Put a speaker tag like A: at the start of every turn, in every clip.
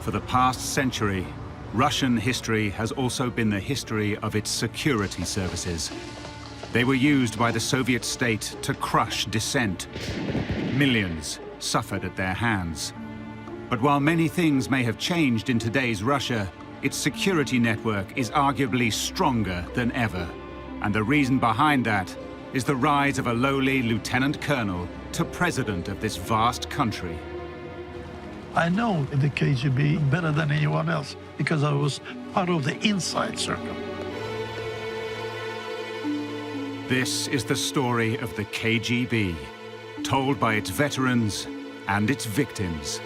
A: For the past century, Russian history has also been the history of its security services. They were used by the Soviet state to crush dissent. Millions suffered at their hands. But while many things may have changed in today's Russia, its security network is arguably stronger than ever. And the reason behind that is the rise of a lowly lieutenant colonel to president of this vast country.
B: I know the KGB better than anyone else because I was part of the inside circle.
A: This is the story of the KGB, told by its veterans and its victims.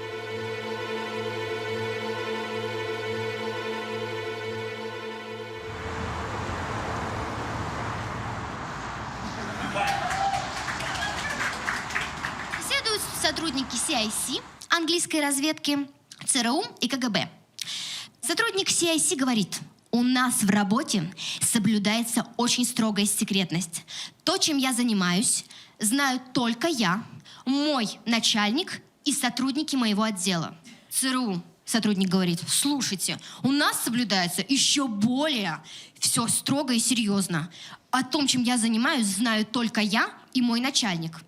C: Беседуют сотрудники CIC, английской разведки, ЦРУ и КГБ. Сотрудник CIC говорит: у нас в работе соблюдается очень строгая секретность. То, чем я занимаюсь, знаю только я, мой начальник и сотрудники моего отдела. ЦРУ сотрудник говорит: слушайте, у нас соблюдается еще более все строго и серьезно. О том, чем я занимаюсь, знаю только я и мой начальник.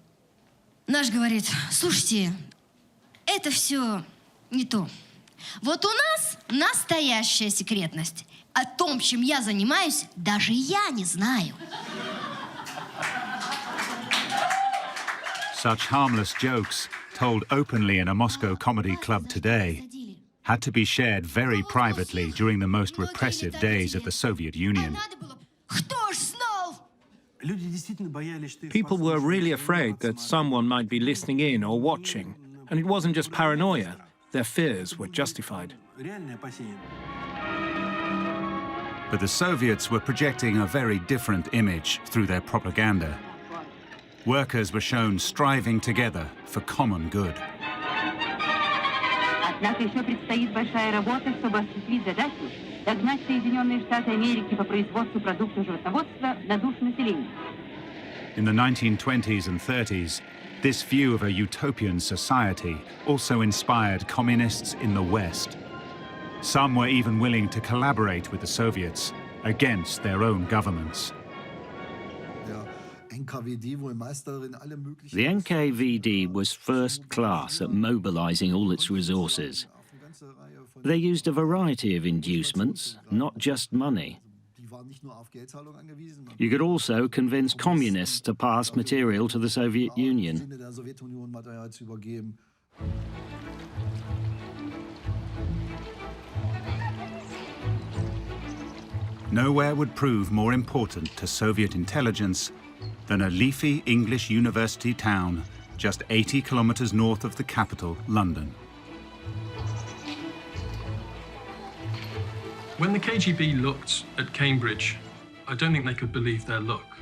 C: Наш говорит: слушайте, это все не то. Вот у нас настоящая секретность. О том, чем я занимаюсь, даже я не знаю.
A: Such harmless jokes, told openly in a Moscow comedy club today, had to be shared very privately during the most repressive days of the Soviet Union.
C: Кто ж знал?
D: People were really afraid that someone might be listening in or watching, and it wasn't just paranoia. Their fears were justified.
A: But the Soviets were projecting a very different image through their propaganda. Workers were shown striving together for common good.
E: Однако еще предстоит большая работа, чтобы осуществить задачу догнать Соединенные Штаты Америки по производству продуктов животноводства на душу населения.
A: In the 1920s and 30s, this view of a utopian society also inspired communists in the West. Some were even willing to collaborate with the Soviets against their own governments.
F: The NKVD was first class at mobilizing all its resources. They used a variety of inducements, not just money. You could also convince communists to pass material to the Soviet Union.
A: Nowhere would prove more important to Soviet intelligence than a leafy English university town just 80 kilometers north of the capital, London.
G: When the KGB looked at Cambridge, I don't think they could believe their luck.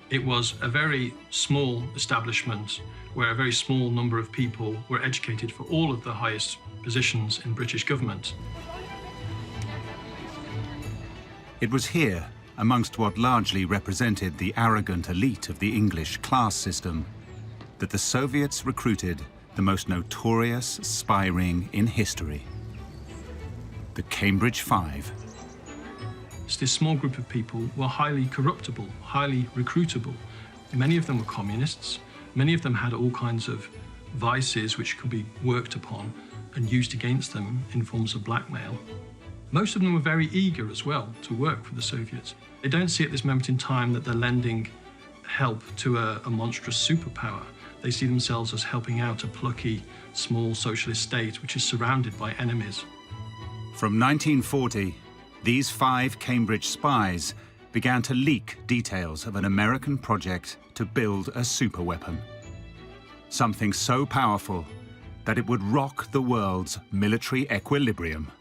G: It was a very small establishment where a very small number of people were educated for all of the highest positions in British government.
A: It was here, amongst what largely represented the arrogant elite of the English class system, that the Soviets recruited the most notorious spy ring in history, the Cambridge Five.
G: This small group of people were highly corruptible, highly recruitable. Many of them were communists. Many of them had all kinds of vices which could be worked upon and used against them in forms of blackmail. Most of them were very eager as well to work for the Soviets. They don't see at this moment in time that they're lending help to a monstrous superpower. They see themselves as helping out a plucky, small socialist state which is surrounded by enemies.
A: From 1940, these 5 Cambridge spies began to leak details of an American project to build a superweapon. Something so powerful that it would rock the world's military equilibrium.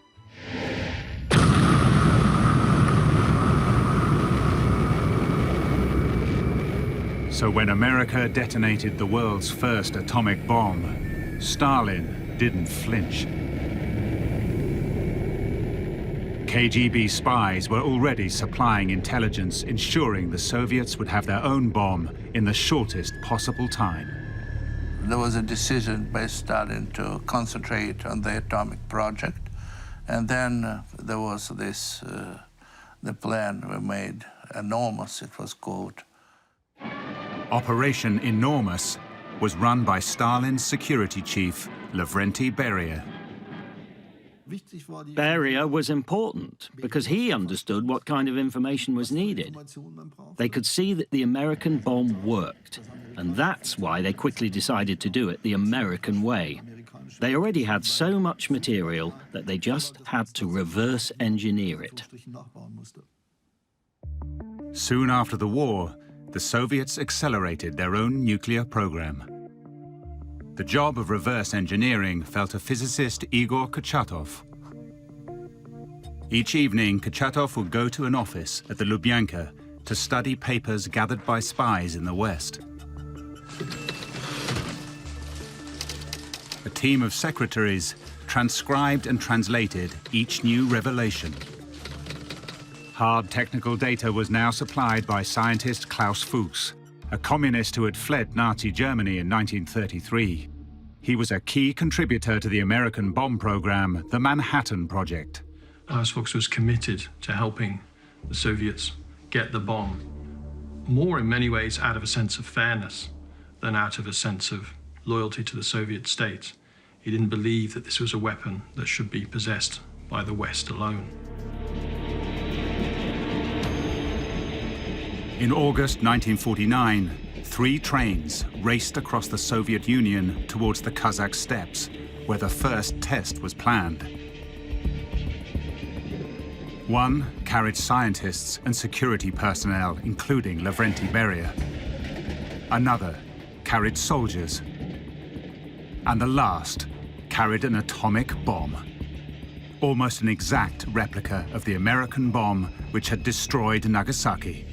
A: So when America detonated the world's first atomic bomb, Stalin didn't flinch. KGB spies were already supplying intelligence, ensuring the Soviets would have their own bomb in the shortest possible time.
H: There was a decision by Stalin to concentrate on the atomic project. And then there was this, the plan we made, Enormous, it was called.
A: Operation Enormous was run by Stalin's security chief, Lavrenti Beria.
F: Beria was important because he understood what kind of information was needed. They could see that the American bomb worked, and that's why they quickly decided to do it the American way. They already had so much material that they just had to reverse engineer it.
A: Soon after the war, the Soviets accelerated their own nuclear program. The job of reverse engineering fell to physicist Igor Kurchatov. Each evening, Kurchatov would go to an office at the Lubyanka to study papers gathered by spies in the West. A team of secretaries transcribed and translated each new revelation. Hard technical data was now supplied by scientist Klaus Fuchs, a communist who had fled Nazi Germany in 1933. He was a key contributor to the American bomb program, the Manhattan Project.
G: Klaus Fuchs was committed to helping the Soviets get the bomb, more in many ways out of a sense of fairness than out of a sense of loyalty to the Soviet state. He didn't believe that this was a weapon that should be possessed by the West alone.
A: In August 1949, 3 trains raced across the Soviet Union towards the Kazakh steppes, where the first test was planned. One carried scientists and security personnel, including Lavrenti Beria. Another carried soldiers. And the last carried an atomic bomb, almost an exact replica of the American bomb which had destroyed Nagasaki.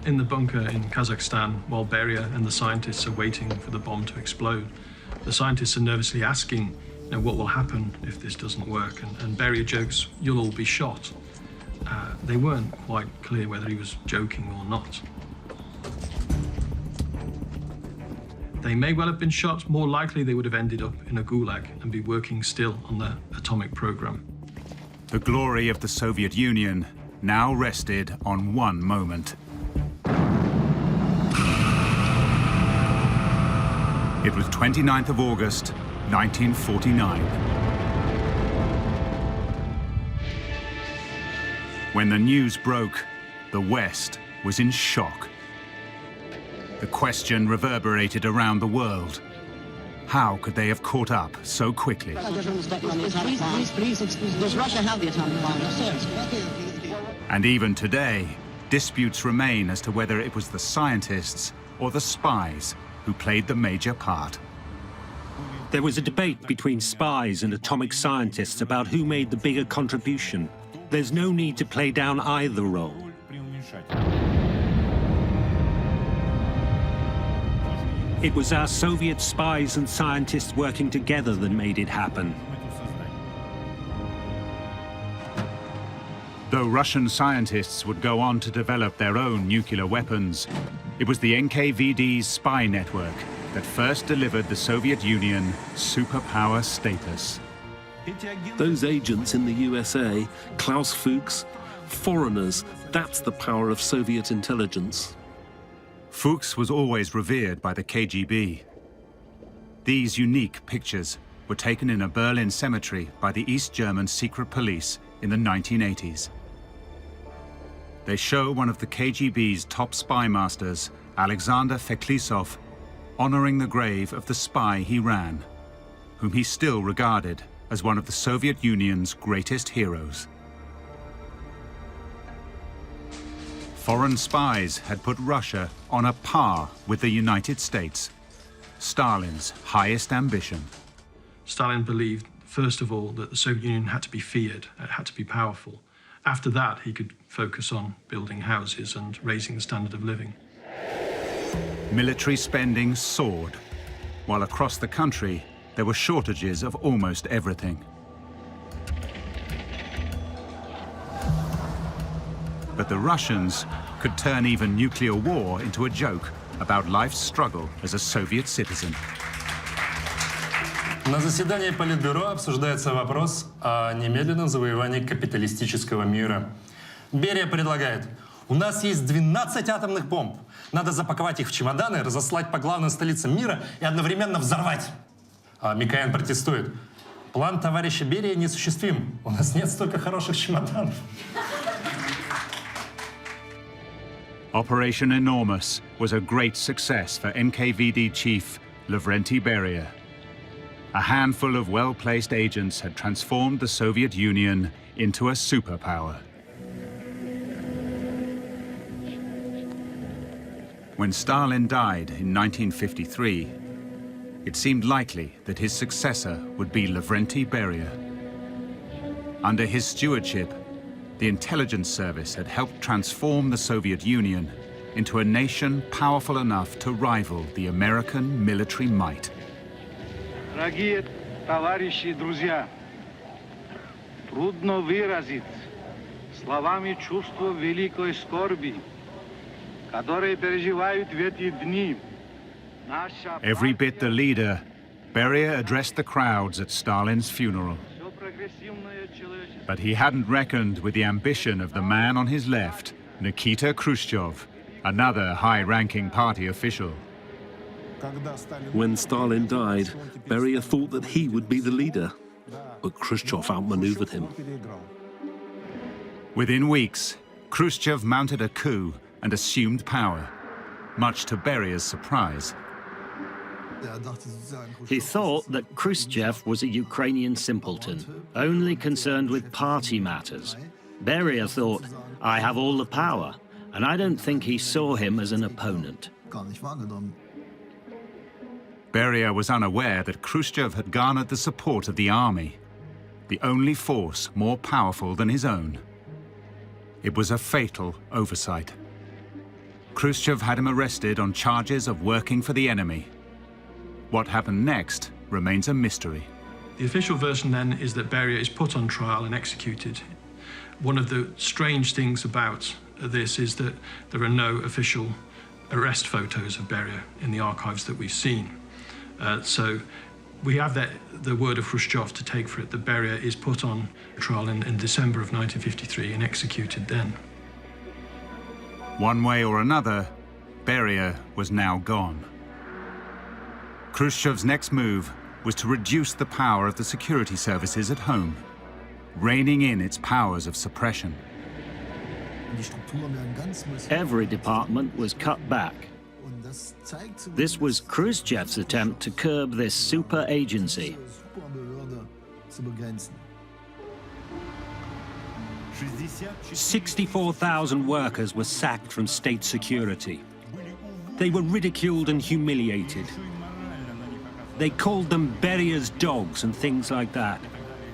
G: In the bunker in Kazakhstan, while Beria and the scientists are waiting for the bomb to explode, the scientists are nervously asking, what will happen if this doesn't work? And Beria jokes, you'll all be shot. They weren't quite clear whether he was joking or not. They may well have been shot. More likely, they would have ended up in a gulag and be working still on the atomic program.
A: The glory of the Soviet Union now rested on one moment. It was 29th of August, 1949. When the news broke, the West was in shock. The question reverberated around the world. How could they have caught up so quickly?
I: Please, does Russia have the atomic bomb?
A: And even today, disputes remain as to whether it was the scientists or the spies who played the major part.
J: There was a debate between spies and atomic scientists about who made the bigger contribution. There's no need to play down either role. It was our Soviet spies and scientists working together that made it happen.
A: Though Russian scientists would go on to develop their own nuclear weapons, it was the NKVD's spy network that first delivered the Soviet Union superpower status.
K: Those agents in the USA, Klaus Fuchs, foreigners, that's the power of Soviet intelligence.
A: Fuchs was always revered by the KGB. These unique pictures were taken in a Berlin cemetery by the East German secret police in the 1980s. They show one of the KGB's top spy masters, Alexander Feklisov, honoring the grave of the spy he ran, whom he still regarded as one of the Soviet Union's greatest heroes. Foreign spies had put Russia on a par with the United States, Stalin's highest ambition.
G: Stalin believed, first of all, that the Soviet Union had to be feared, it had to be powerful. After that, he could focus on building houses and raising the standard of living.
A: Military spending soared, while across the country there were shortages of almost everything. But the Russians could turn even nuclear war into a joke about life's struggle as a Soviet citizen.
L: На заседании Политбюро обсуждается вопрос о немедленном завоевании капиталистического мира. Берия предлагает: у нас есть 12 атомных бомб. Надо запаковать их в чемоданы, разослать по главным столицам мира и одновременно взорвать. А Микоян протестует: план товарища Берия несуществим. У нас нет столько хороших чемоданов.
A: Operation Enormous was a great success for NKVD chief Lavrenti Beria. A handful of well-placed agents had transformed the Soviet Union into a superpower. When Stalin died in 1953, it seemed likely that his successor would be Lavrenti Beria. Under his stewardship, the intelligence service had helped transform the Soviet Union into a nation powerful enough to rival the American military might.
M: Дорогие товарищи и друзья, трудно выразить словами чувство великой скорби, которые переживают в эти дни.
A: Every bit the leader, Beria addressed the crowds at Stalin's funeral. But he hadn't reckoned with the ambition of the man on his left, Nikita Khrushchev, another high-ranking party official.
K: When Stalin died, Beria thought that he would be the leader, but Khrushchev outmaneuvered him.
A: Within weeks, Khrushchev mounted a coup and assumed power, much to Beria's surprise.
F: He thought that Khrushchev was a Ukrainian simpleton, only concerned with party matters. Beria thought, I have all the power, and I don't think he saw him as an opponent.
A: Beria was unaware that Khrushchev had garnered the support of the army, the only force more powerful than his own. It was a fatal oversight. Khrushchev had him arrested on charges of working for the enemy. What happened next remains a mystery.
G: The official version then is that Beria is put on trial and executed. One of the strange things about this is that there are no official arrest photos of Beria in the archives that we've seen. So we have the word of Khrushchev to take for it that Beria is put on trial in December of 1953 and executed then.
A: One way or another, Beria was now gone. Khrushchev's next move was to reduce the power of the security services at home, reining in its powers of suppression.
F: Every department was cut back. This was Khrushchev's attempt to curb this super agency.
J: 64,000 workers were sacked from state security. They were ridiculed and humiliated. They called them Beria's dogs and things like that.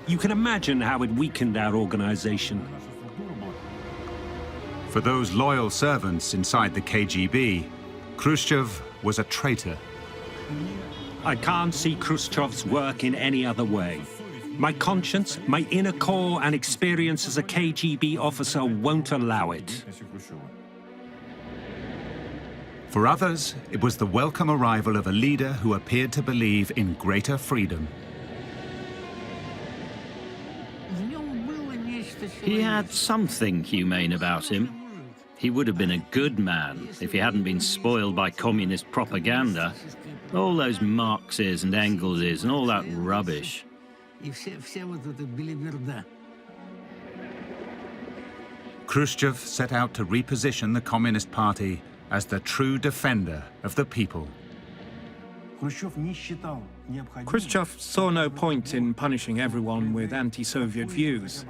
J: You can imagine how it weakened our organization.
A: For those loyal servants inside the KGB, Khrushchev was a traitor.
J: I can't see Khrushchev's work in any other way. My conscience, my inner core and experience as a KGB officer won't allow it.
A: For others, it was the welcome arrival of a leader who appeared to believe in greater freedom.
F: He had something humane about him. He would have been a good man if he hadn't been spoiled by communist propaganda. All those Marxes and Engelses and all that rubbish.
A: Khrushchev set out to reposition the Communist Party as the true defender of the people.
D: Khrushchev saw no point in punishing everyone with anti-Soviet views.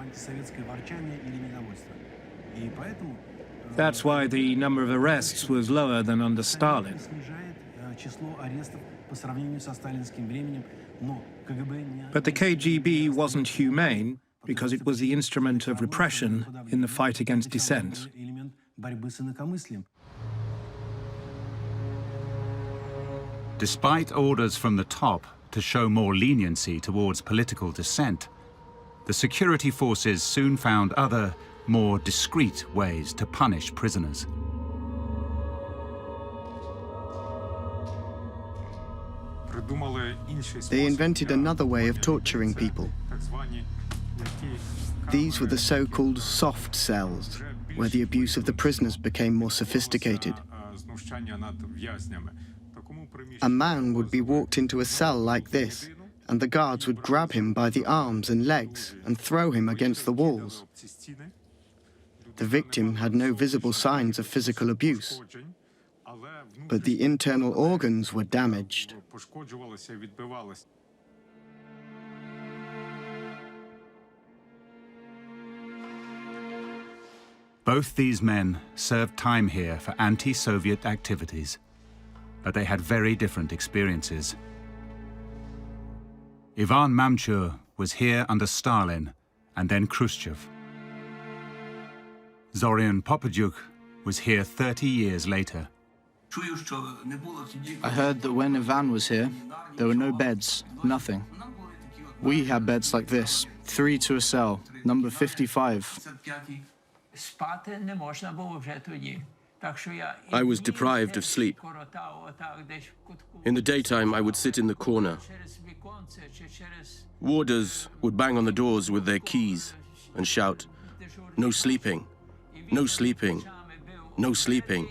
D: That's why the number of arrests was lower than under Stalin. But the KGB wasn't humane because it was the instrument of repression in the fight against dissent.
A: Despite orders from the top to show more leniency towards political dissent, the security forces soon found other, more discreet ways to punish prisoners.
N: They invented another way of torturing people. These were the so-called soft cells, where the abuse of the prisoners became more sophisticated. A man would be walked into a cell like this, and the guards would grab him by the arms and legs and throw him against the walls. The victim had no visible signs of physical abuse, but the internal organs were damaged.
A: Both these men served time here for anti-Soviet activities, but they had very different experiences. Ivan Mamchur was here under Stalin and then Khrushchev. Zorian Popodyuk was here 30 years later.
O: I heard that when Ivan was here, there were no beds, nothing. We had beds like this, 3 to a cell, number 55.
P: I was deprived of sleep. In the daytime, I would sit in the corner. Warders would bang on the doors with their keys and shout, "No sleeping, no sleeping, no sleeping."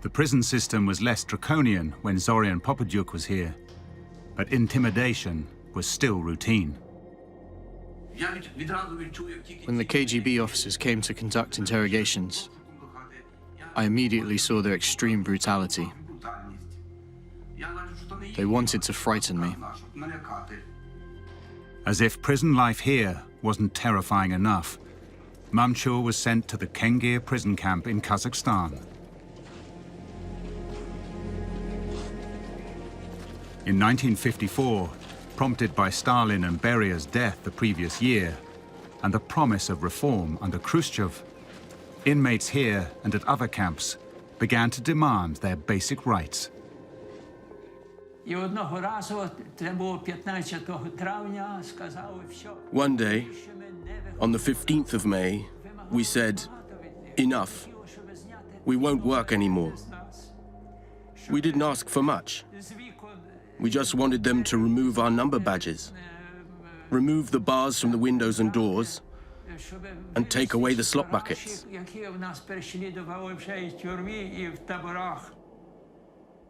A: The prison system was less draconian when Zorian Popodyuk was here, but intimidation was still routine.
O: When the KGB officers came to conduct interrogations, I immediately saw their extreme brutality. They wanted to frighten me.
A: As if prison life here wasn't terrifying enough, Mamchur was sent to the Kengir prison camp in Kazakhstan. In 1954, prompted by Stalin and Beria's death the previous year, and the promise of reform under Khrushchev, inmates here and at other camps began to demand their basic rights.
P: One day, on the 15th of May, we said, "Enough. We won't work anymore." We didn't ask for much. We just wanted them to remove our number badges, remove the bars from the windows and doors, and take away the slop buckets.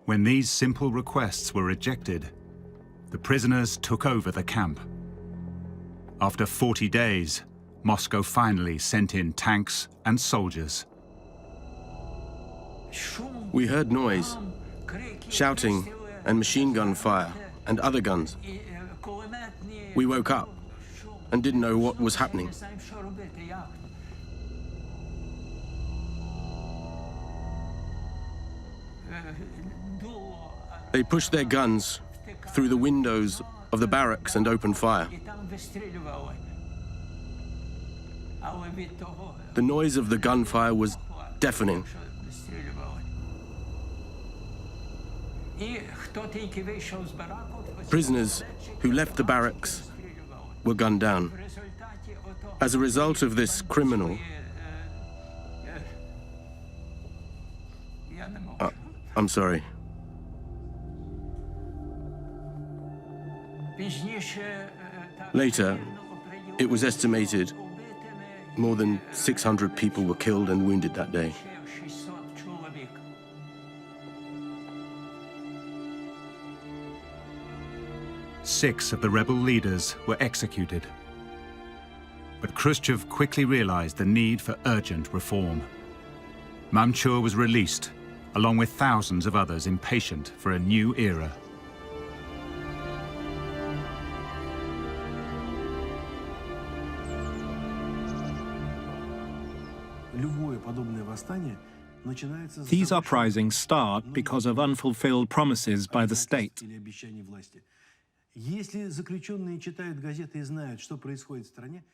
A: When these simple requests were rejected, the prisoners took over the camp. After 40 days, Moscow finally sent in tanks and soldiers.
P: We heard noise, shouting, and machine gun fire, and other guns. We woke up and didn't know what was happening. They pushed their guns through the windows of the barracks and opened fire. The noise of the gunfire was deafening. Prisoners who left the barracks were gunned down. As a result of this criminal... I'm sorry. Later, it was estimated more than 600 people were killed and wounded that day.
A: Six of the rebel leaders were executed. But Khrushchev quickly realized the need for urgent reform. Mamchur was released, along with thousands of others impatient for a new era.
D: These uprisings start because of unfulfilled promises by the state.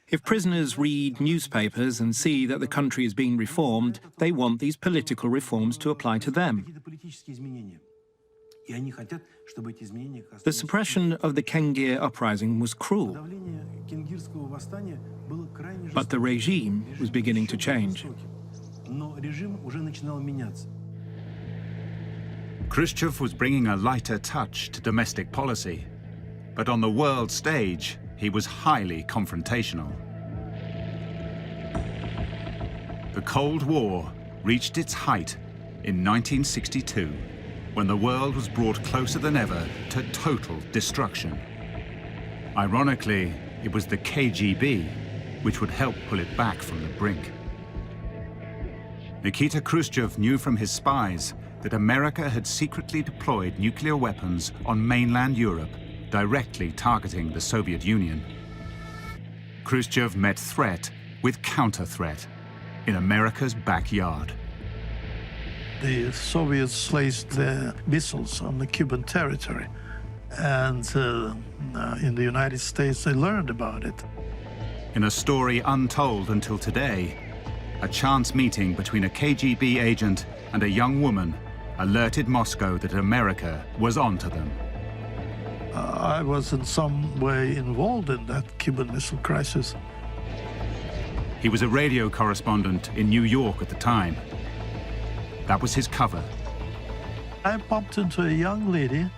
D: If prisoners read newspapers and see that the country is being reformed, they want these political reforms to apply to them. The suppression of the Kengir uprising was cruel, but the regime was beginning to change.
A: Khrushchev was bringing a lighter touch to domestic policy, but on the world stage, he was highly confrontational. The Cold War reached its height in 1962, when the world was brought closer than ever to total destruction. Ironically, it was the KGB which would help pull it back from the brink. Nikita Khrushchev knew from his spies that America had secretly deployed nuclear weapons on mainland Europe, directly targeting the Soviet Union. Khrushchev met threat with counter-threat in America's backyard.
B: The Soviets placed their missiles on the Cuban territory, and in the United States they learned about it.
A: In a story untold until today, a chance meeting between a KGB agent and a young woman alerted Moscow that America was onto them.
B: I was in some way involved in that Cuban Missile Crisis.
A: He was a radio correspondent in New York at the time. That was his cover.
B: I bumped into a young lady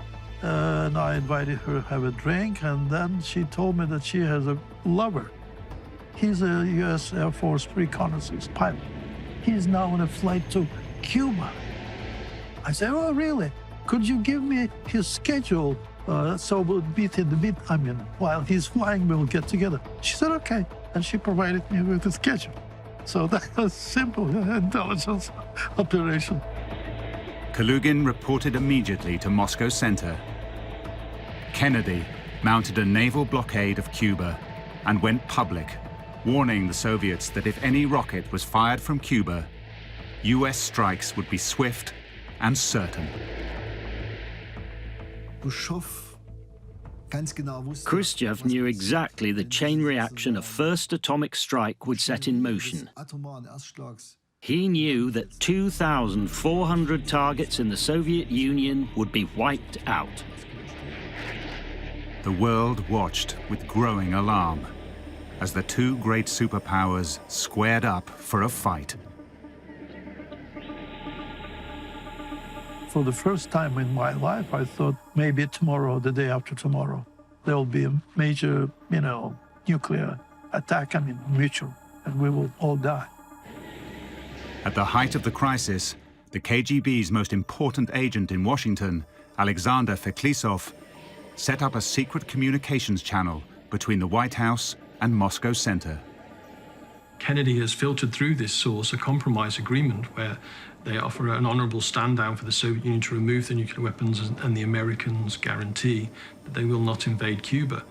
B: and I invited her to have a drink, and then she told me that she has a lover. He's a US Air Force reconnaissance pilot. He's now on a flight to Cuba. I said, oh, really? Could you give me his schedule so we'll beat in the beat? I mean, while he's flying, we'll get together. She said, okay. And she provided me with the schedule. So that was simple intelligence operation.
A: Kalugin reported immediately to Moscow Center. Kennedy mounted a naval blockade of Cuba and went public, warning the Soviets that if any rocket was fired from Cuba, US strikes would be swift and certain.
F: Khrushchev knew exactly the chain reaction a first atomic strike would set in motion. He knew that 2,400 targets in the Soviet Union would be wiped out.
A: The world watched with growing alarm as the two great superpowers squared up for a fight.
B: For the first time in my life, I thought maybe tomorrow, the day after tomorrow, there will be a major, nuclear attack, mutual, and we will all die.
A: At the height of the crisis, the KGB's most important agent in Washington, Alexander Feklisov, set up a secret communications channel between the White House and Moscow Center.
G: Kennedy has filtered through this source a compromise agreement where they offer an honorable stand down for the Soviet Union to remove the nuclear weapons, and the Americans guarantee that they will not invade Cuba.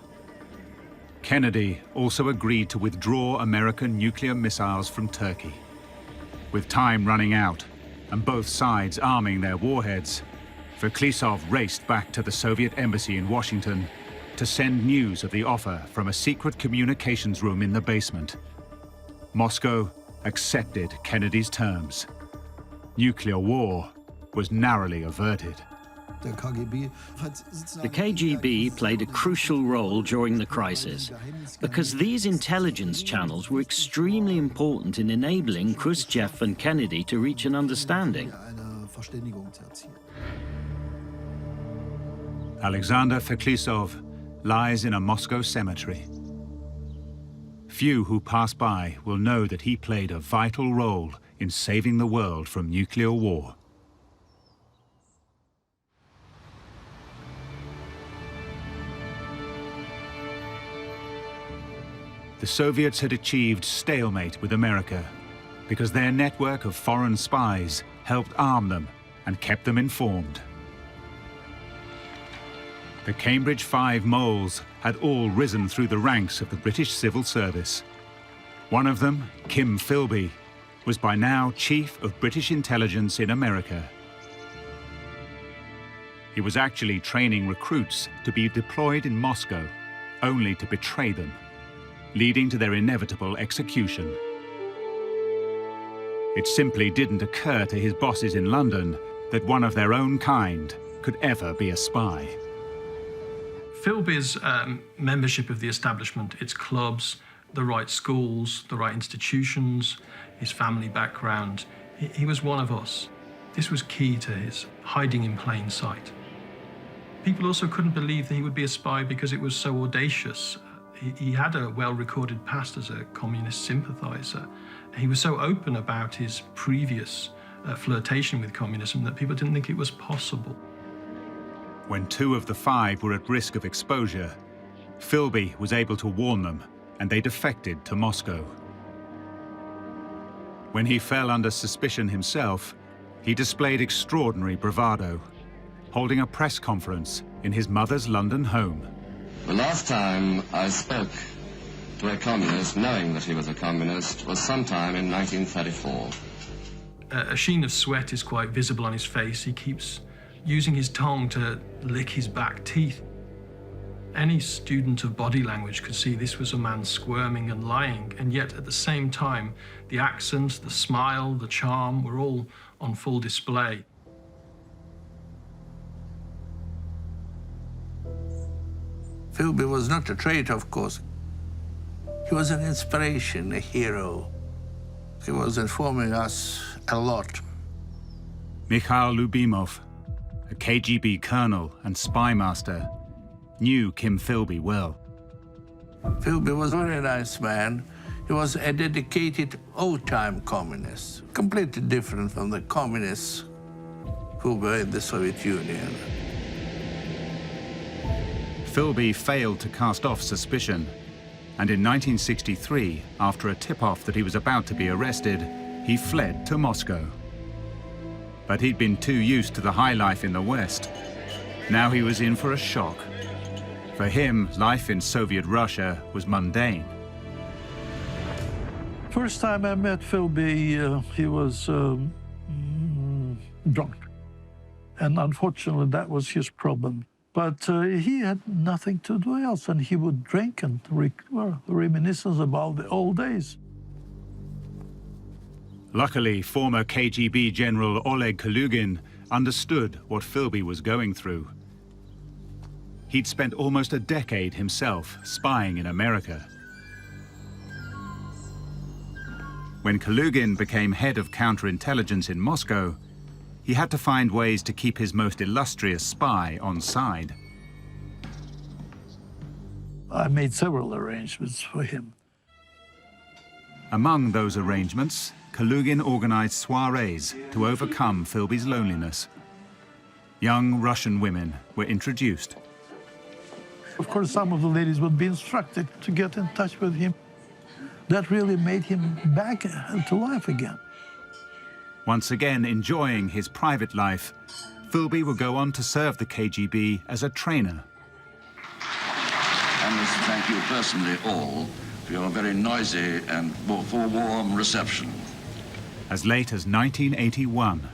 A: Kennedy also agreed to withdraw American nuclear missiles from Turkey. With time running out and both sides arming their warheads, Feklisov raced back to the Soviet embassy in Washington to send news of the offer from a secret communications room in the basement. Moscow accepted Kennedy's terms. Nuclear war was narrowly averted.
F: The KGB played a crucial role during the crisis because these intelligence channels were extremely important in enabling Khrushchev and Kennedy to reach an understanding.
A: Alexander Feklisov lies in a Moscow cemetery. Few who pass by will know that he played a vital role in saving the world from nuclear war. The Soviets had achieved stalemate with America because their network of foreign spies helped arm them and kept them informed. The Cambridge 5 moles had all risen through the ranks of the British Civil Service. One of them, Kim Philby, was by now Chief of British Intelligence in America. He was actually training recruits to be deployed in Moscow, only to betray them, leading to their inevitable execution. It simply didn't occur to his bosses in London that one of their own kind could ever be a spy.
G: Philby's membership of the establishment, its clubs, the right schools, the right institutions, his family background, he was one of us. This was key to his hiding in plain sight. People also couldn't believe that he would be a spy because it was so audacious. He had a well-recorded past as a communist sympathizer. He was so open about his previous flirtation with communism that people didn't think it was possible.
A: When 2 of the 5 were at risk of exposure, Philby was able to warn them, and they defected to Moscow. When he fell under suspicion himself, he displayed extraordinary bravado, holding a press conference in his mother's London home.
Q: The last time I spoke to a communist, knowing that he was a communist, was sometime in 1934.
G: A sheen of sweat is quite visible on his face. He keeps using his tongue to lick his back teeth. Any student of body language could see this was a man squirming and lying, and yet at the same time, the accent, the smile, the charm were all on full display.
H: Philby was not a traitor, of course. He was an inspiration, a hero. He was informing us a lot.
A: Mikhail Lubimov, a KGB colonel and spy master, knew Kim Philby well.
H: Philby was a very nice man. He was a dedicated old-time communist, completely different from the communists who were in the Soviet Union.
A: Philby failed to cast off suspicion, and in 1963, after a tip-off that he was about to be arrested, he fled to Moscow. But he'd been too used to the high life in the West. Now he was in for a shock. For him, life in Soviet Russia was mundane.
B: First time I met Philby, he was drunk. And unfortunately, that was his problem. But he had nothing to do else, and he would drink and reminiscence about the old days.
A: Luckily, former KGB General Oleg Kalugin understood what Philby was going through. He'd spent almost a decade himself spying in America. When Kalugin became head of counterintelligence in Moscow, he had to find ways to keep his most illustrious spy on side.
B: I made several arrangements for him.
A: Among those arrangements, Kalugin organized soirees to overcome Philby's loneliness. Young Russian women were introduced.
B: Of course, some of the ladies would be instructed to get in touch with him. That really made him back to life again.
A: Once again enjoying his private life, Philby would go on to serve the KGB as a trainer.
R: I must thank you personally all for your very noisy and for warm reception.
A: As late as 1981,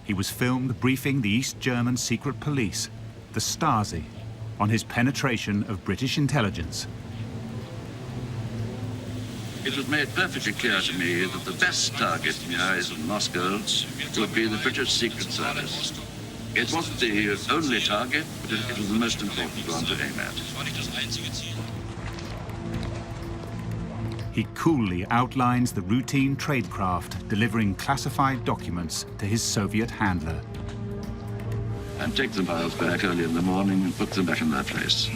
A: he was filmed briefing the East German secret police, the Stasi, on his penetration of British intelligence.
R: It was made perfectly clear to me that the best target in the eyes of Moscow would be the British Secret Service. It wasn't the only target, but it was the most important one to aim at.
A: He coolly outlines the routine tradecraft delivering classified documents to his Soviet handler.
R: And take the files back early in the morning and put them back in their place.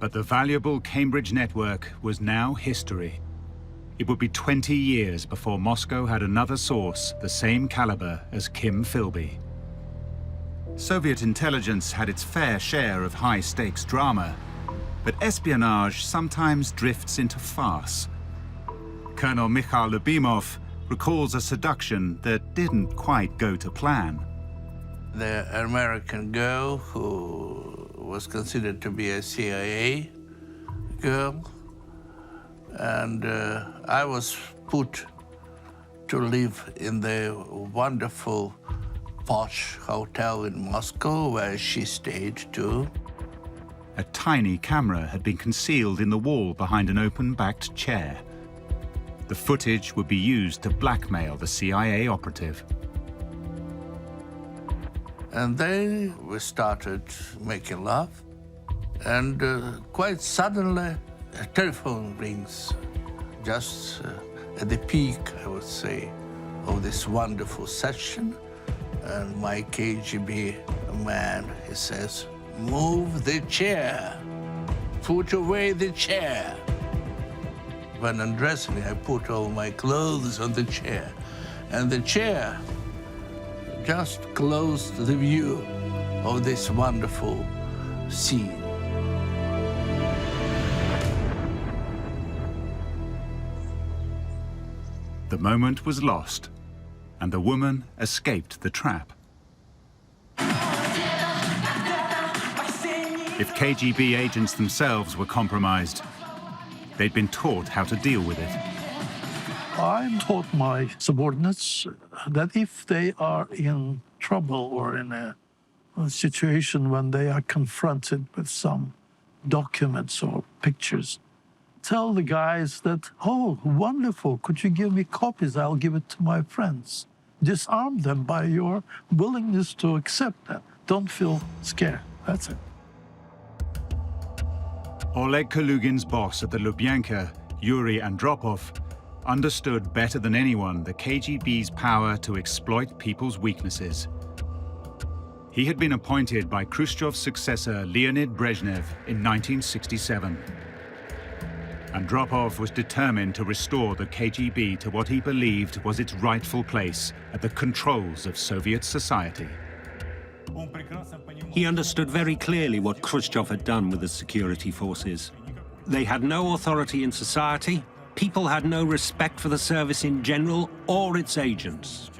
A: But the valuable Cambridge network was now history. It would be 20 years before Moscow had another source the same caliber as Kim Philby. Soviet intelligence had its fair share of high-stakes drama, but espionage sometimes drifts into farce. Colonel Mikhail Lubimov recalls a seduction that didn't quite go to plan.
H: The American girl who was considered to be a CIA girl, and I was put to live in the wonderful posh hotel in Moscow where she stayed too.
A: A tiny camera had been concealed in the wall behind an open-backed chair. The footage would be used to blackmail the CIA operative.
H: And then we started making love, and quite suddenly a telephone rings, just at the peak, I would say, of this wonderful session. And my KGB man, he says, "Move the chair, put away the chair." When undressing, I put all my clothes on the chair, and the chair just closed the view of this wonderful scene.
A: The moment was lost, and the woman escaped the trap. If KGB agents themselves were compromised, they'd been taught how to deal with it.
B: I taught my subordinates that if they are in trouble or in a situation when they are confronted with some documents or pictures, tell the guys that, "Oh, wonderful, could you give me copies? I'll give it to my friends." Disarm them by your willingness to accept that. Don't feel scared. That's it.
A: Oleg Kalugin's boss at the Lubyanka, Yuri Andropov, understood better than anyone the KGB's power to exploit people's weaknesses. He had been appointed by Khrushchev's successor, Leonid Brezhnev, in 1967. Andropov was determined to restore the KGB to what he believed was its rightful place at the controls of Soviet society.
J: He understood very clearly what Khrushchev had done with the security forces. They had no authority in society, people had no respect for the service in general or its agents.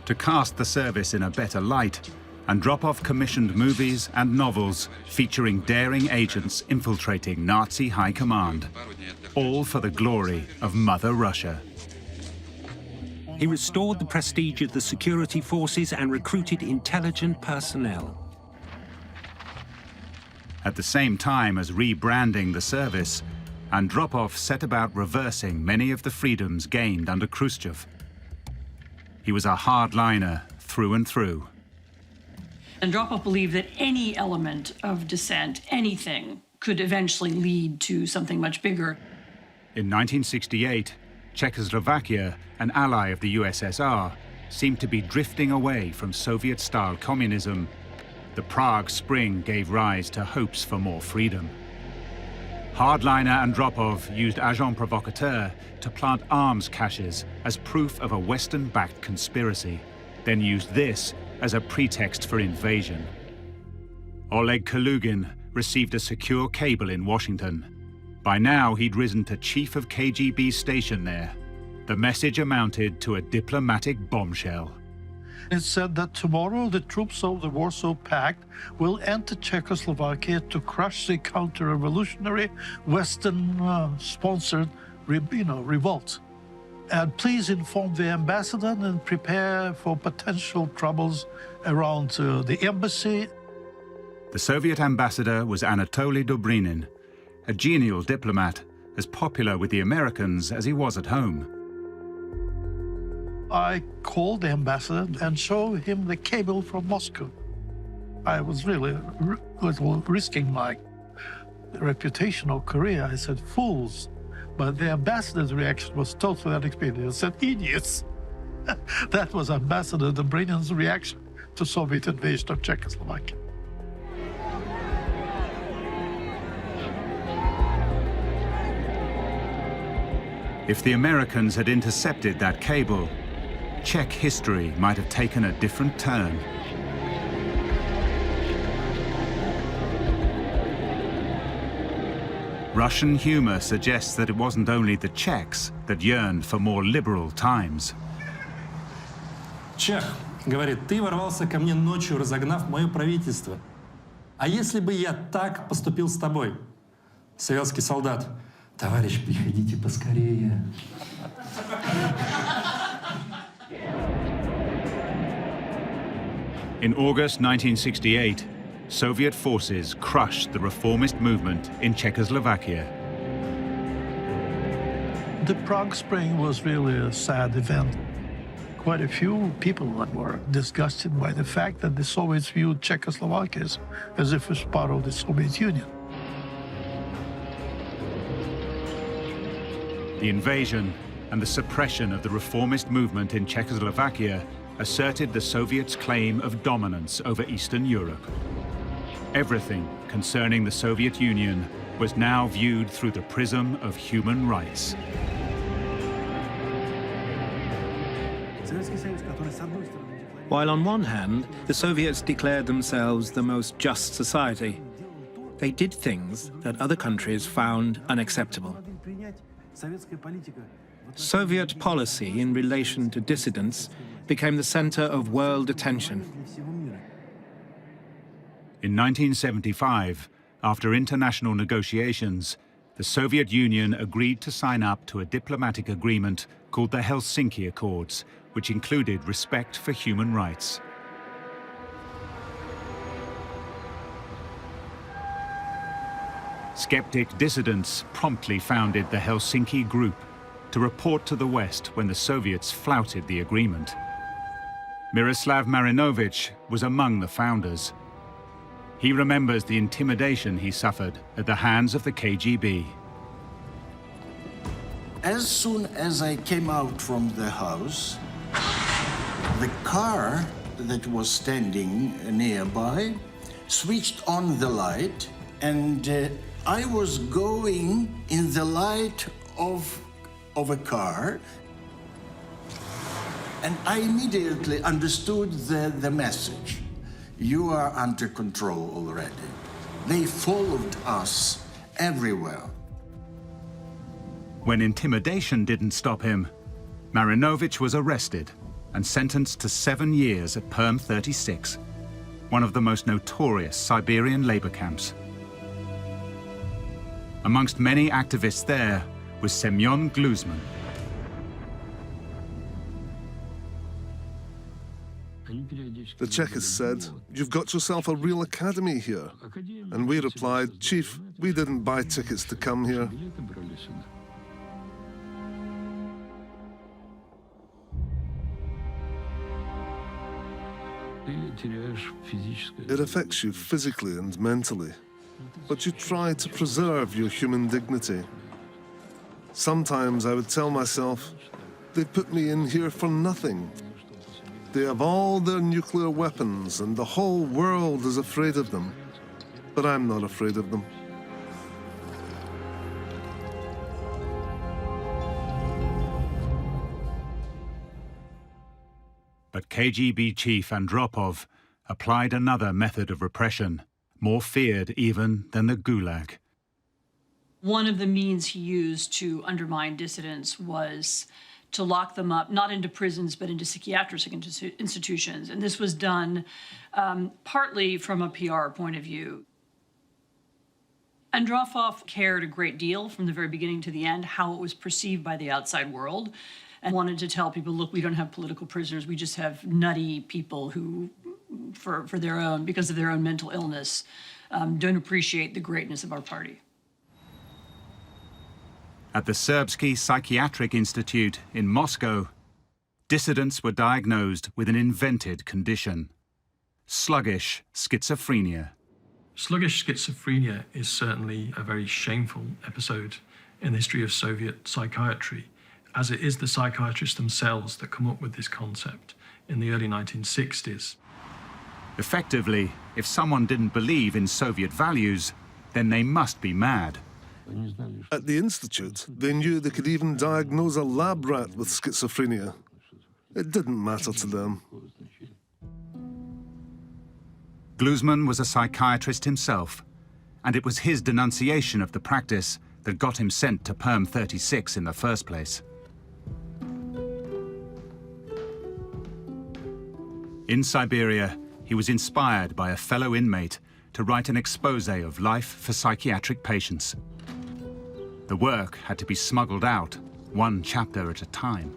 A: To cast the service in a better light, Andropov commissioned movies and novels featuring daring agents infiltrating Nazi high command, all for the glory of Mother Russia.
J: He restored the prestige of the security forces and recruited intelligent personnel.
A: At the same time as rebranding the service, Andropov set about reversing many of the freedoms gained under Khrushchev. He was a hardliner through and through.
S: Andropov believed that any element of dissent, anything, could eventually lead to something much bigger.
A: In 1968, Czechoslovakia, an ally of the USSR, seemed to be drifting away from Soviet-style communism. The Prague Spring gave rise to hopes for more freedom. Hardliner Andropov used agent provocateur to plant arms caches as proof of a Western-backed conspiracy, then used this as a pretext for invasion. Oleg Kalugin received a secure cable in Washington. By now, he'd risen to chief of KGB's station there. The message amounted to a diplomatic bombshell.
B: It said that tomorrow the troops of the Warsaw Pact will enter Czechoslovakia to crush the counter-revolutionary Western-sponsored revolt. And please inform the ambassador and prepare for potential troubles around the embassy.
A: The Soviet ambassador was Anatoly Dobrinin, a genial diplomat, as popular with the Americans as he was at home.
B: I called the ambassador and showed him the cable from Moscow. I was really risking my reputation or career. I said, "Fools." But the ambassador's reaction was totally unexpected. He said, "Idiots." That was Ambassador Dobrinin's reaction to Soviet invasion of Czechoslovakia.
A: If the Americans had intercepted that cable, Czech history might have taken a different turn. Russian humor suggests that it wasn't only the Czechs that yearned for more liberal times.
L: Чех говорит, ты ворвался ко мне ночью, разогнав мое правительство. А если бы я так поступил с тобой? Советский солдат, товарищ, приходите поскорее.
A: In August 1968, Soviet forces crushed the reformist movement in Czechoslovakia.
B: The Prague Spring was really a sad event. Quite a few people were disgusted by the fact that the Soviets viewed Czechoslovakia as if it was part of the Soviet Union.
A: The invasion and the suppression of the reformist movement in Czechoslovakia asserted the Soviets' claim of dominance over Eastern Europe. Everything concerning the Soviet Union was now viewed through the prism of human rights.
D: While on one hand, the Soviets declared themselves the most just society, they did things that other countries found unacceptable. Soviet policy in relation to dissidents became the center of world attention.
A: In 1975, after international negotiations, the Soviet Union agreed to sign up to a diplomatic agreement called the Helsinki Accords, which included respect for human rights. Skeptic dissidents promptly founded the Helsinki Group to report to the West when the Soviets flouted the agreement. Miroslav Marinovich was among the founders. He remembers the intimidation he suffered at the hands of the KGB.
T: As soon as I came out from the house, the car that was standing nearby switched on the light, and I was going in the light of a car, and I immediately understood the message. You are under control already. They followed us everywhere.
A: When intimidation didn't stop him, Marinovich was arrested and sentenced to 7 years at Perm 36, one of the most notorious Siberian labor camps. Amongst many activists there was Semyon Gluzman.
U: The Czechs said, "You've got yourself a real academy here." And we replied, "Chief, we didn't buy tickets to come here." It affects you physically and mentally, but you try to preserve your human dignity. Sometimes I would tell myself, they put me in here for nothing. They have all their nuclear weapons and the whole world is afraid of them. But I'm not afraid of them.
A: But KGB chief Andropov applied another method of repression, more feared even than the Gulag.
S: One of the means he used to undermine dissidents was to lock them up, not into prisons, but into psychiatric institutions. And this was done partly from a PR point of view. Andropov cared a great deal from the very beginning to the end how it was perceived by the outside world, and wanted to tell people, look, we don't have political prisoners, we just have nutty people who, for their own, because of their own mental illness, don't appreciate the greatness of our party.
A: At the Serbsky Psychiatric Institute in Moscow, dissidents were diagnosed with an invented condition: sluggish schizophrenia.
G: Sluggish schizophrenia is certainly a very shameful episode in the history of Soviet psychiatry, as it is the psychiatrists themselves that come up with this concept in the early 1960s.
A: Effectively, if someone didn't believe in Soviet values, then they must be mad.
U: At the Institute, they knew they could even diagnose a lab rat with schizophrenia. It didn't matter to them.
A: Gluzman was a psychiatrist himself, and it was his denunciation of the practice that got him sent to Perm 36 in the first place. In Siberia, he was inspired by a fellow inmate to write an expose of life for psychiatric patients. The work had to be smuggled out, one chapter at a time.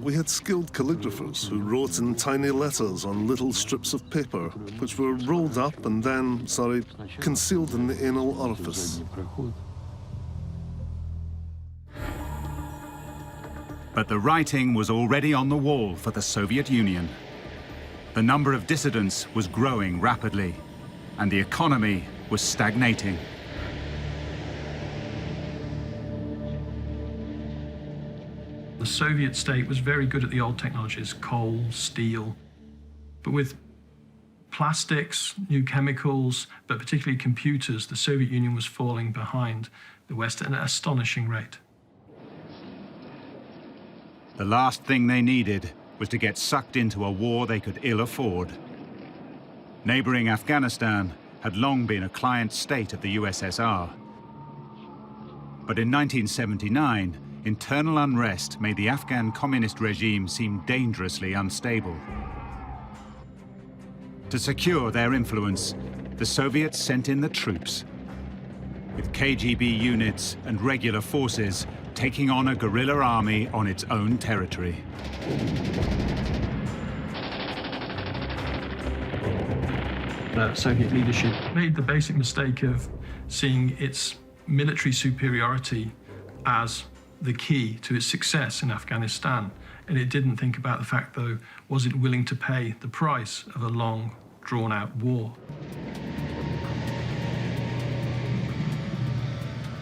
U: We had skilled calligraphers who wrote in tiny letters on little strips of paper, which were rolled up and then, concealed in the anal orifice.
A: But the writing was already on the wall for the Soviet Union. The number of dissidents was growing rapidly, and the economy was stagnating.
G: The Soviet state was very good at the old technologies, coal, steel, but with plastics, new chemicals, but particularly computers, the Soviet Union was falling behind the West at an astonishing rate.
A: The last thing they needed was to get sucked into a war they could ill afford. Neighboring Afghanistan had long been a client state of the USSR. But in 1979, internal unrest made the Afghan communist regime seem dangerously unstable. To secure their influence, the Soviets sent in the troops, with KGB units and regular forces taking on a guerrilla army on its own territory.
G: The Soviet leadership made the basic mistake of seeing its military superiority as the key to its success in Afghanistan. And it didn't think about the fact, though, was it willing to pay the price of a long, drawn-out war?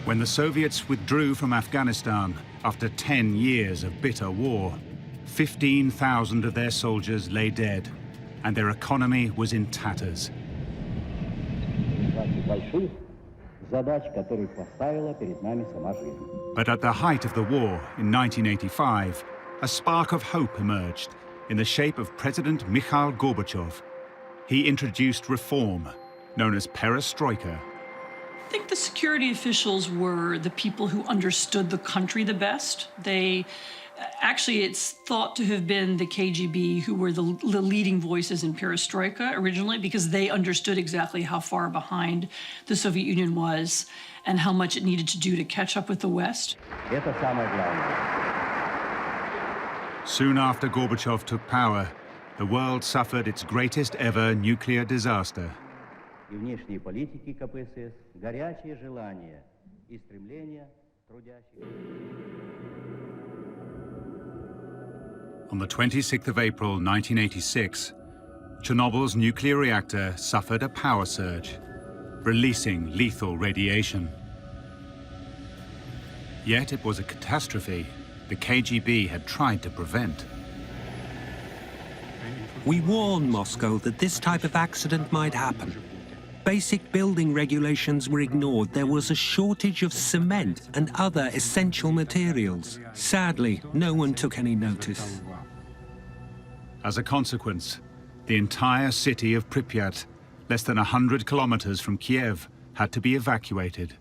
A: When the Soviets withdrew from Afghanistan after 10 years of bitter war, 15,000 of their soldiers lay dead, and their economy was in tatters. But at the height of the war in 1985, a spark of hope emerged in the shape of President Mikhail Gorbachev. He introduced reform, known as perestroika.
S: I think the security officials were the people who understood the country the best. Actually, it's thought to have been the KGB who were the leading voices in perestroika originally, because they understood exactly how far behind the Soviet Union was and how much it needed to do to catch up with the West.
A: Soon after Gorbachev took power, the world suffered its greatest ever nuclear disaster. On the 26th of April, 1986, Chernobyl's nuclear reactor suffered a power surge, releasing lethal radiation. Yet it was a catastrophe the KGB had tried to prevent.
J: We warned Moscow that this type of accident might happen. Basic building regulations were ignored. There was a shortage of cement and other essential materials. Sadly, no one took any notice.
A: As a consequence, the entire city of Pripyat, less than 100 kilometers from Kiev, had to be evacuated.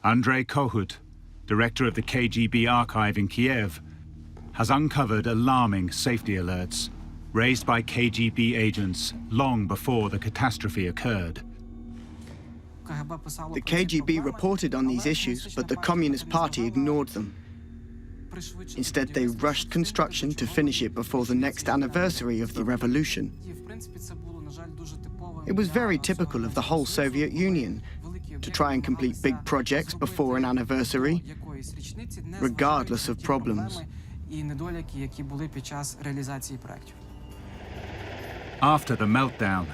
A: Andrei Kohut, director of the KGB archive in Kiev, has uncovered alarming safety alerts raised by KGB agents long before the catastrophe occurred.
N: The KGB reported on these issues, but the Communist Party ignored them. Instead, they rushed construction to finish it before the next anniversary of the revolution. It was very typical of the whole Soviet Union to try and complete big projects before an anniversary, regardless of problems.
A: After the meltdown,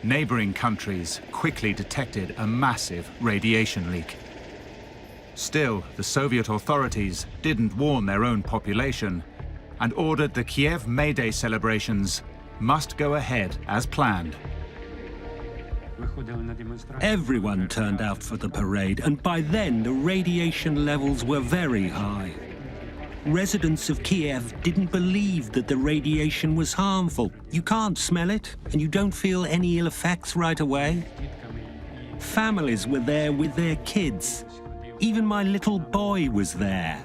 A: neighboring countries quickly detected a massive radiation leak. Still, the Soviet authorities didn't warn their own population and ordered the Kiev May Day celebrations must go ahead as planned.
J: Everyone turned out for the parade, and by then the radiation levels were very high. Residents of Kiev didn't believe that the radiation was harmful. You can't smell it, and you don't feel any ill effects right away. Families were there with their kids. Even my little boy was there.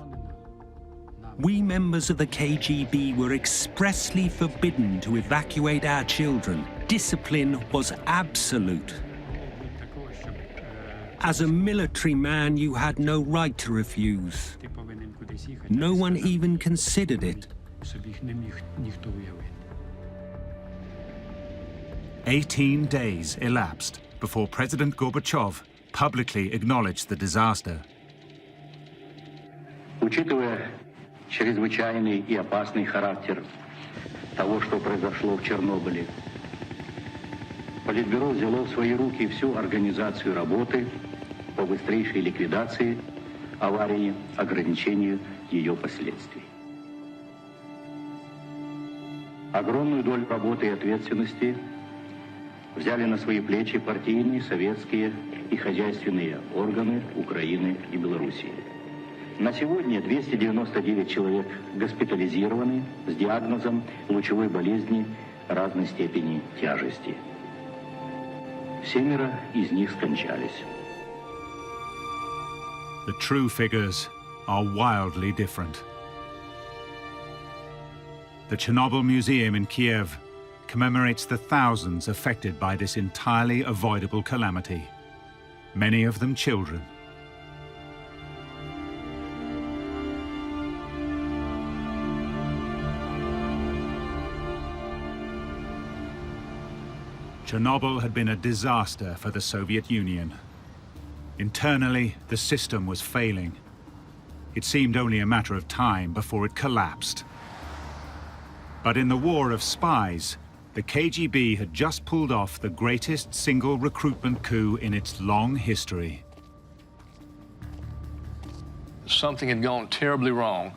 J: We members of the KGB were expressly forbidden to evacuate our children. Discipline was absolute. As a military man, you had no right to refuse. No one even considered it.
A: 18 days elapsed before President Gorbachev publicly acknowledged the disaster.
C: Учитывая чрезвычайный и опасный характер того, что произошло в Чернобыле, Политбюро взяло в свои руки всю организацию работы по быстрейшей ликвидации аварии, ограничению ее последствий. Огромную долю работы и ответственности взяли на свои плечи партийные, советские и хозяйственные органы Украины и Белоруссии. На сегодня 299 человек госпитализированы с диагнозом лучевой болезни разной степени тяжести. 7 из них скончались.
A: The true figures are wildly different. The Chernobyl Museum in Kiev commemorates the thousands affected by this entirely avoidable calamity, many of them children. Chernobyl had been a disaster for the Soviet Union. Internally, the system was failing. It seemed only a matter of time before it collapsed. But in the war of spies, the KGB had just pulled off the greatest single recruitment coup in its long history.
G: Something had gone terribly wrong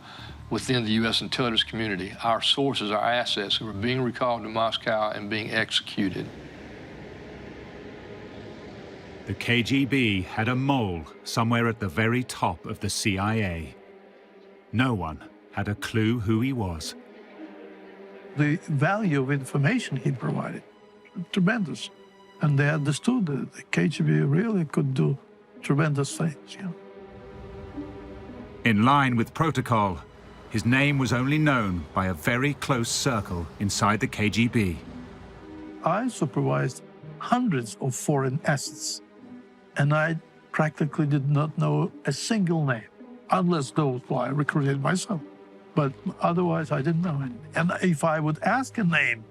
G: within the U.S. intelligence community. Our sources, our assets, were being recalled to Moscow and being executed.
A: The KGB had a mole somewhere at the very top of the CIA. No one had a clue who he was.
B: The value of information he provided, tremendous. And they understood that the KGB really could do tremendous things. Yeah.
A: In line with protocol, his name was only known by a very close circle inside the KGB.
B: I supervised hundreds of foreign assets, and I practically did not know a single name, unless those who I recruited myself. But otherwise, I didn't know any. And if I would ask a name,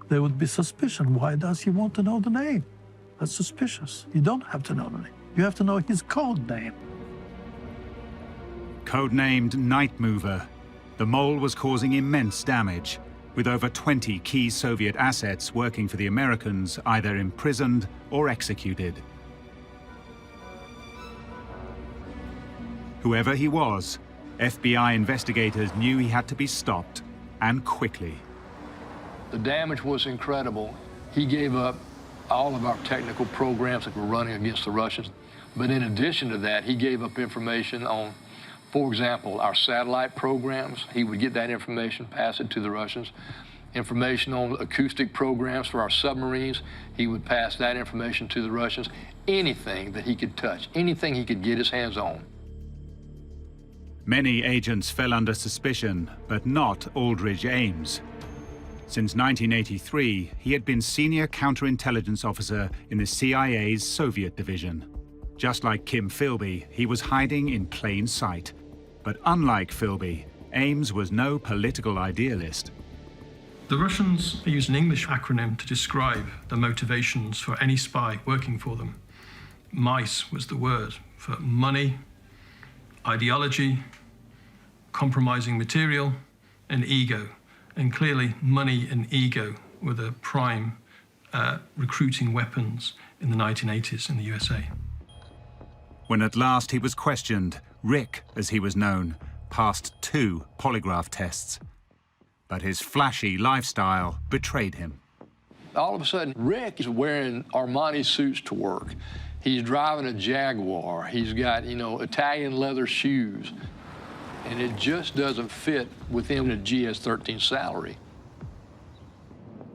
B: there would be suspicion. Why does he want to know the name? That's suspicious. You don't have to know the name. You have to know his code name.
A: Codenamed Night Mover, the mole was causing immense damage, with over 20 key Soviet assets working for the Americans either imprisoned or executed. Whoever he was, FBI investigators knew he had to be stopped, and quickly.
G: The damage was incredible. He gave up all of our technical programs that were running against the Russians. But in addition to that, he gave up information on, for example, our satellite programs. He would get that information, pass it to the Russians. Information on acoustic programs for our submarines, he would pass that information to the Russians. Anything that he could touch, anything he could get his hands on.
A: Many agents fell under suspicion, but not Aldrich Ames. Since 1983, he had been senior counterintelligence officer in the CIA's Soviet division. Just like Kim Philby, he was hiding in plain sight. But unlike Philby, Ames was no political idealist.
G: The Russians used an English acronym to describe the motivations for any spy working for them. MICE was the word for money, ideology, compromising material, and ego. And clearly, money and ego were the prime recruiting weapons in the 1980s in the USA.
A: When at last he was questioned, Rick, as he was known, passed 2 polygraph tests. But his flashy lifestyle betrayed him.
G: All of a sudden, Rick is wearing Armani suits to work. He's driving a Jaguar. He's got, Italian leather shoes. And it just doesn't fit within a GS-13 salary.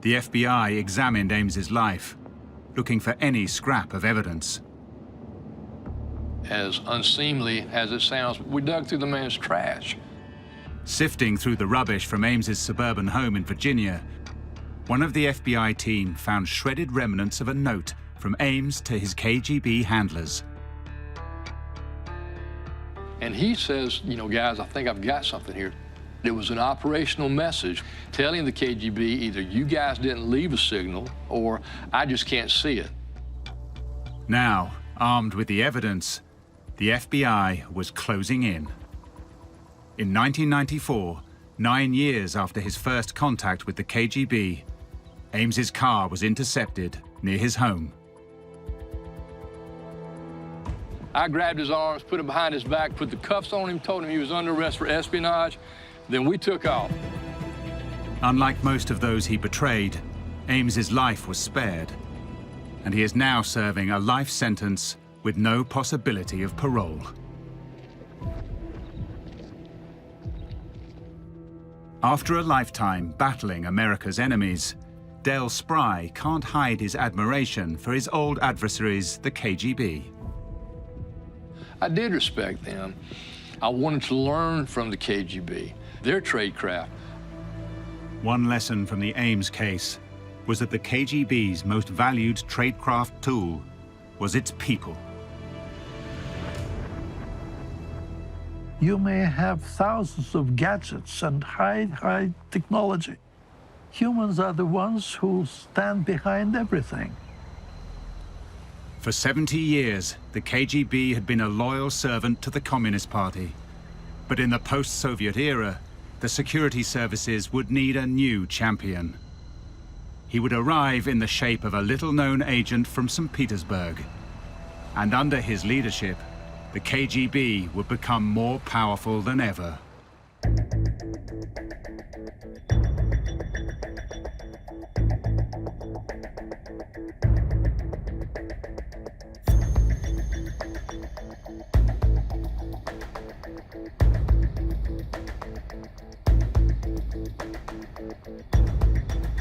A: The FBI examined Ames's life, looking for any scrap of evidence.
G: As unseemly as it sounds, we dug through the man's trash.
A: Sifting through the rubbish from Ames's suburban home in Virginia, one of the FBI team found shredded remnants of a note from Ames to his KGB handlers.
E: And he says, you know, guys, I think I've got something here. It was an operational message telling the KGB either you guys didn't leave a signal or I just can't see it.
A: Now, armed with the evidence, the FBI was closing in. In 1994, 9 years after his first contact with the KGB, Ames's car was intercepted near his home.
E: I grabbed his arms, put him behind his back, put the cuffs on him, told him he was under arrest for espionage. Then we took off.
A: Unlike most of those he betrayed, Ames's life was spared, and he is now serving a life sentence with no possibility of parole. After a lifetime battling America's enemies, Dale Spry can't hide his admiration for his old adversaries, the KGB.
E: I did respect them. I wanted to learn from the KGB, their tradecraft.
A: One lesson from the Ames case was that the KGB's most valued tradecraft tool was its people.
B: You may have thousands of gadgets and high technology. Humans are the ones who stand behind everything.
A: For 70 years, the KGB had been a loyal servant to the Communist Party. But in the post-Soviet era, the security services would need a new champion. He would arrive in the shape of a little-known agent from St. Petersburg. And under his leadership, the KGB would become more powerful than ever.